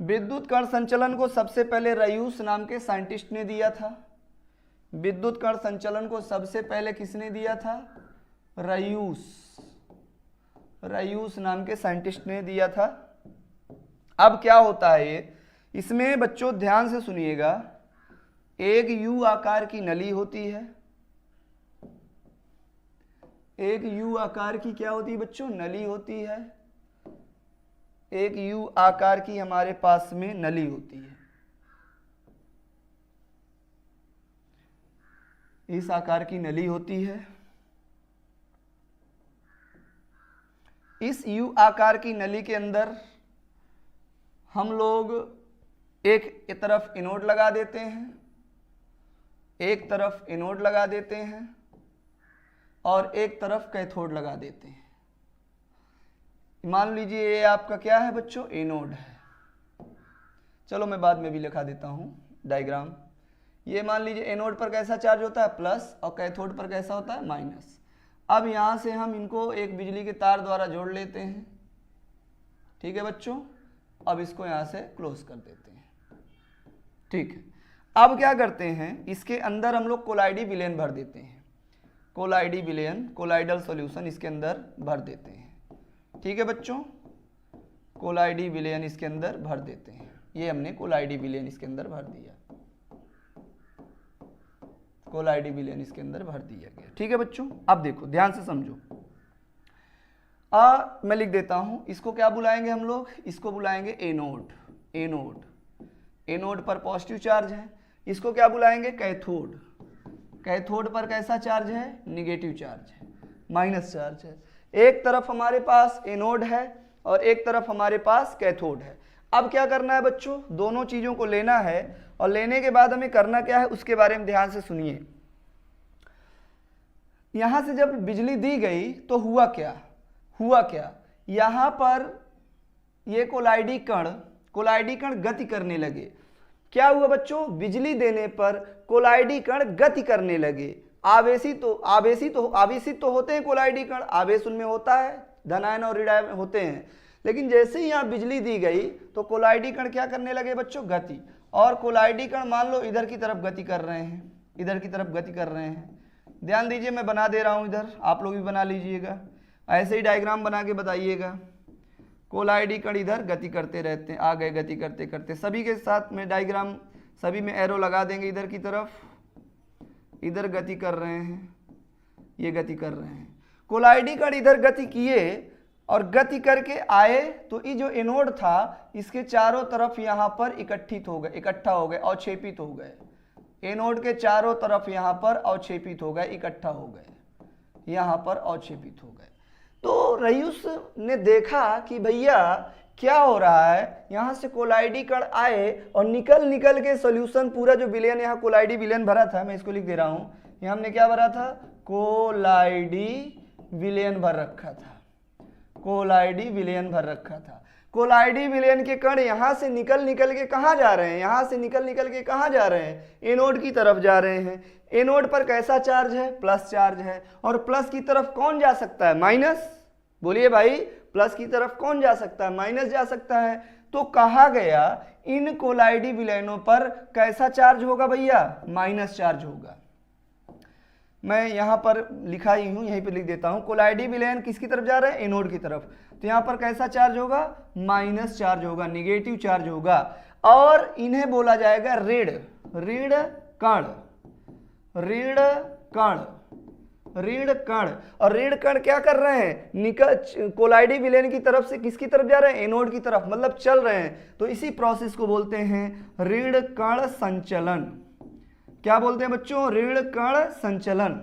विद्युत कण संचलन को सबसे पहले रयूस नाम के साइंटिस्ट ने दिया था। विद्युत कण संचलन को सबसे पहले किसने दिया था? रयूस नाम के साइंटिस्ट ने दिया था। अब क्या होता है ये, इसमें बच्चों ध्यान से सुनिएगा, एक यू आकार की नली होती है, एक यू आकार की क्या होती है बच्चों? नली होती है। एक यू आकार की हमारे पास में नली होती है, इस आकार की नली होती है। इस यू आकार की नली के अंदर हम लोग एक तरफ एनोड लगा देते हैं, एक तरफ एनोड लगा देते हैं और एक तरफ कैथोड लगा देते हैं। मान लीजिए ये आपका क्या है बच्चों? एनोड है। चलो मैं बाद में भी लिखा देता हूं डायग्राम। ये मान लीजिए एनोड पर कैसा चार्ज होता है? प्लस, और कैथोड पर कैसा होता है? माइनस। अब यहां से हम इनको एक बिजली के तार द्वारा जोड़ लेते हैं, ठीक है बच्चों। अब इसको यहां से क्लोज कर देते हैं, ठीक है। अब क्या करते हैं, इसके अंदर हम लोग कोलाइडी विलयन भर देते हैं, कोलाइडी विलयन, कोलाइडल सॉल्यूशन इसके अंदर भर देते हैं, ठीक है बच्चों। कोलाइडी विलयन इसके अंदर भर देते हैं। ये हमने कोलाइडी विलयन इसके अंदर भर दिया, कोलाइडी विलयन इसके अंदर भर दिया गया, ठीक है बच्चों। अब देखो ध्यान से समझो, मैं लिख देता हूं, इसको क्या बुलाएंगे हम लोग? इसको बुलाएंगे एनोड। एनोड, एनोड पर पॉजिटिव चार्ज है। इसको क्या बुलाएंगे? कैथोड। कैथोड पर कैसा चार्ज है? निगेटिव चार्ज है, माइनस चार्ज है। एक तरफ हमारे पास एनोड है और एक तरफ हमारे पास कैथोड है। अब क्या करना है बच्चों? दोनों चीजों को लेना है और लेने के बाद हमें करना क्या है उसके बारे में ध्यान से सुनिए। यहां से जब बिजली दी गई तो हुआ क्या? यहां पर ये कोलाइडी कण गति करने लगे। क्या हुआ बच्चों? बिजली देने पर कोलाइडी कण गति करने लगे। आवेशित तो होते हैं कोलाइडी कण, आवेश उनमें होता है, धनायन और ऋणायन होते हैं। लेकिन जैसे ही यहाँ बिजली दी गई तो कोलाइडी कण क्या करने लगे बच्चों? गति। और कोलाइडी कण मान लो इधर की तरफ गति कर रहे हैं, इधर की तरफ गति कर रहे हैं। ध्यान दीजिए, मैं बना दे रहा हूँ इधर, आप लोग भी बना लीजिएगा, ऐसे ही डायग्राम बना के बताइएगा। कोलाइडी कण इधर गति करते रहते हैं, आ गए गति करते करते, सभी के साथ में डायग्राम, सभी में एरो लगा देंगे इधर की तरफ। इधर गति कर रहे हैं, ये गति कर रहे हैं। कोलाइडी कण इधर गति किए और गति करके आए तो ये जो एनोड था इसके चारों तरफ यहाँ पर इकट्ठा हो गए, अवक्षेपित हो गए। एनोड के चारों तरफ यहाँ पर अवक्षेपित हो गए, इकट्ठा हो गए, यहाँ पर अवक्षेपित हो गए। तो रयूस ने देखा कि भैया क्या हो रहा है, यहाँ से कोलाइडी कण आए और निकल के सॉल्यूशन पूरा जो विलयन, यहाँ कोलाइडी विलयन भरा था, मैं इसको लिख दे रहा हूँ, यहाँ हमने क्या भरा था? कोलाइडी विलयन भर रखा था, कोलाइडी विलयन भर रखा था। कोलाइडी विलयन के कण यहाँ से निकल के कहाँ जा रहे हैं? यहाँ से निकल के कहाँ जा रहे हैं? एनोड की तरफ जा रहे हैं। एनोड पर कैसा चार्ज है? प्लस चार्ज है। और प्लस की तरफ कौन जा सकता है? माइनस। बोलिए भाई, प्लस की तरफ कौन जा सकता है? माइनस जा सकता है। तो कहा गया इन कोलाइडी विलयनों पर कैसा चार्ज होगा भैया? माइनस चार्ज होगा। मैं यहां पर लिखा ही हूं, यहीं पे लिख देता हूं। कोलाइडी विलयन किसकी तरफ जा रहे हैं? एनोड की तरफ। तो यहां पर कैसा चार्ज होगा? माइनस चार्ज होगा, निगेटिव चार्ज होगा। और इन्हें बोला जाएगा ऋण कण। और ऋण कण क्या कर रहे हैं? कोलाइडी विलयन की तरफ से किसकी तरफ जा रहे हैं? एनोड की तरफ, मतलब चल रहे हैं। तो इसी प्रोसेस को बोलते हैं ऋण कण संचलन। क्या बोलते हैं बच्चों? ऋण कण संचलन।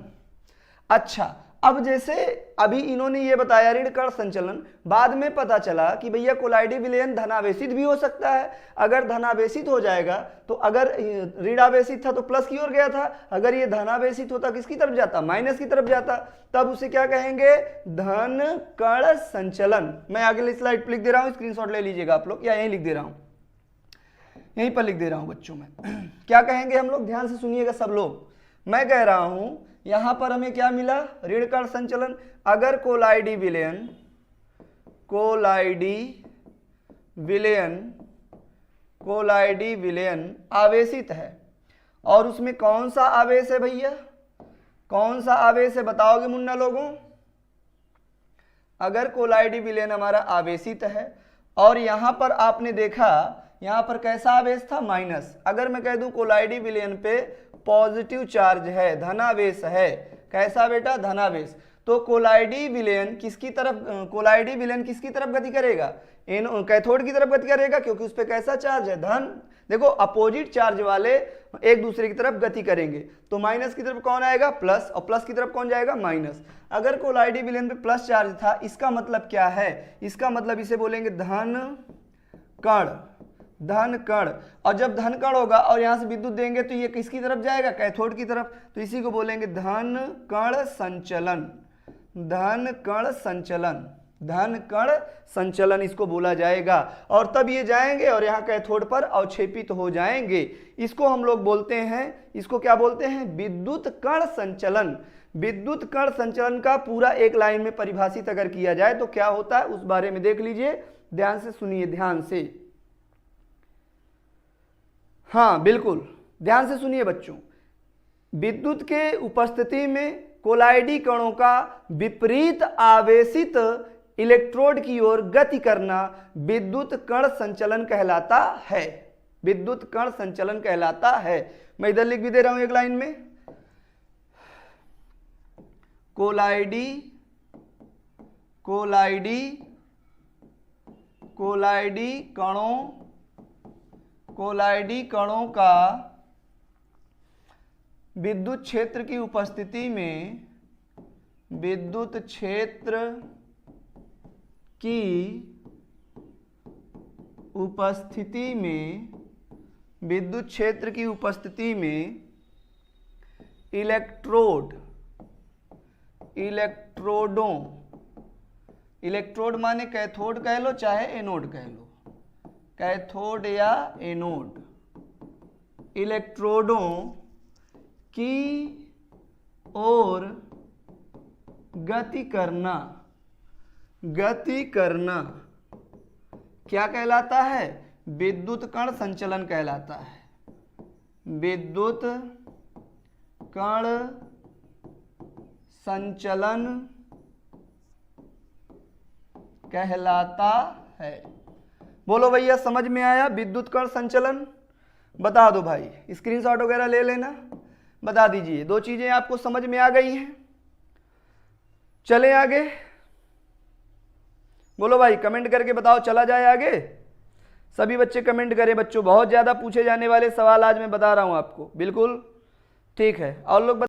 अच्छा, अब जैसे अभी इन्होंने ये बताया ऋण कण संचलन, बाद में पता चला कि भैया कोलाइडी विलयन धनावेशित भी हो सकता है। अगर धनावेशित हो जाएगा तो, अगर ऋणावेशित था तो प्लस की ओर गया था, अगर ये धनावेशित होता किसकी तरफ जाता? माइनस की तरफ जाता। तब उसे क्या कहेंगे? धन कण संचलन। मैं अगली स्लाइड पर लिख दे रहा हूँ, स्क्रीनशॉट ले लीजिएगा आप लोग, या यहीं लिख दे रहा हूँ, यहीं पर लिख दे रहा हूं बच्चों में। क्या कहेंगे हम लोग? ध्यान से सुनिएगा सब लोग। मैं कह रहा हूं यहां पर हमें क्या मिला? ऋण कण संचलन। अगर कोलाइडी विलयन कोलाइडी विलयन आवेशित है। और उसमें कौन सा आवेश है भैया, कौन सा आवेश है बताओगे मुन्ना लोगों? अगर कोलाइडी विलयन हमारा आवेशित है और यहां पर आपने देखा यहां पर कैसा आवेश था, माइनस। अगर मैं कह दूं कोलाइडी विलयन पे पॉजिटिव चार्ज है, धनावेश है, कैसा बेटा, धनावेश, तो कोलाइडी विलयन किसकी तरफ गति करेगा, कैथोड की तरफ गति करेगा, क्योंकि उस पर कैसा चार्ज है, धन। देखो अपोजिट चार्ज वाले एक दूसरे की तरफ गति करेंगे, तो माइनस की तरफ कौन आएगा, प्लस, और प्लस की तरफ कौन जाएगा, माइनस। अगर कोलाइडी विलयन पे प्लस चार्ज था, इसका मतलब क्या है, इसका मतलब इसे बोलेंगे धन कण, धन कण। और जब धन कण होगा और यहां से विद्युत देंगे तो ये किसकी तरफ जाएगा, कैथोड की तरफ, तो इसी को बोलेंगे धन कण संचलन, धन कण संचलन, धन कण संचलन इसको बोला जाएगा। और तब ये जाएंगे और यहाँ कैथोड पर अवक्षेपित हो जाएंगे। इसको हम लोग बोलते हैं, इसको क्या बोलते हैं, विद्युत कण संचलन। विद्युत कण संचलन का पूरा एक लाइन में परिभाषित अगर किया जाए तो क्या होता है उस बारे में देख लीजिए, ध्यान से सुनिए, ध्यान से, हाँ बिल्कुल ध्यान से सुनिए बच्चों। विद्युत के उपस्थिति में कोलाइडी कणों का विपरीत आवेशित इलेक्ट्रोड की ओर गति करना विद्युत कण संचलन कहलाता है, विद्युत कण संचलन कहलाता है। मैं इधर लिख भी दे रहा हूं एक लाइन में, कोलाइडी कणों का विद्युत क्षेत्र की उपस्थिति में, विद्युत क्षेत्र की उपस्थिति में, विद्युत क्षेत्र की उपस्थिति में इलेक्ट्रोडों, इलेक्ट्रोड माने कैथोड कह लो चाहे एनोड कह लो, कैथोड या एनोड, इलेक्ट्रोडों की ओर गति करना, गति करना क्या कहलाता है, विद्युत कण संचलन कहलाता है, विद्युत कण संचलन कहलाता है। बोलो भैया समझ में आया विद्युत कण संचलन? बता दो भाई, स्क्रीनशॉट वगैरह ले लेना, बता दीजिए। दो चीजें आपको समझ में आ गई हैं, चले आगे। बोलो भाई कमेंट करके बताओ, चला जाए आगे। सभी बच्चे कमेंट करें बच्चों, बहुत ज्यादा पूछे जाने वाले सवाल आज मैं बता रहा हूं आपको, बिल्कुल ठीक है। और लोग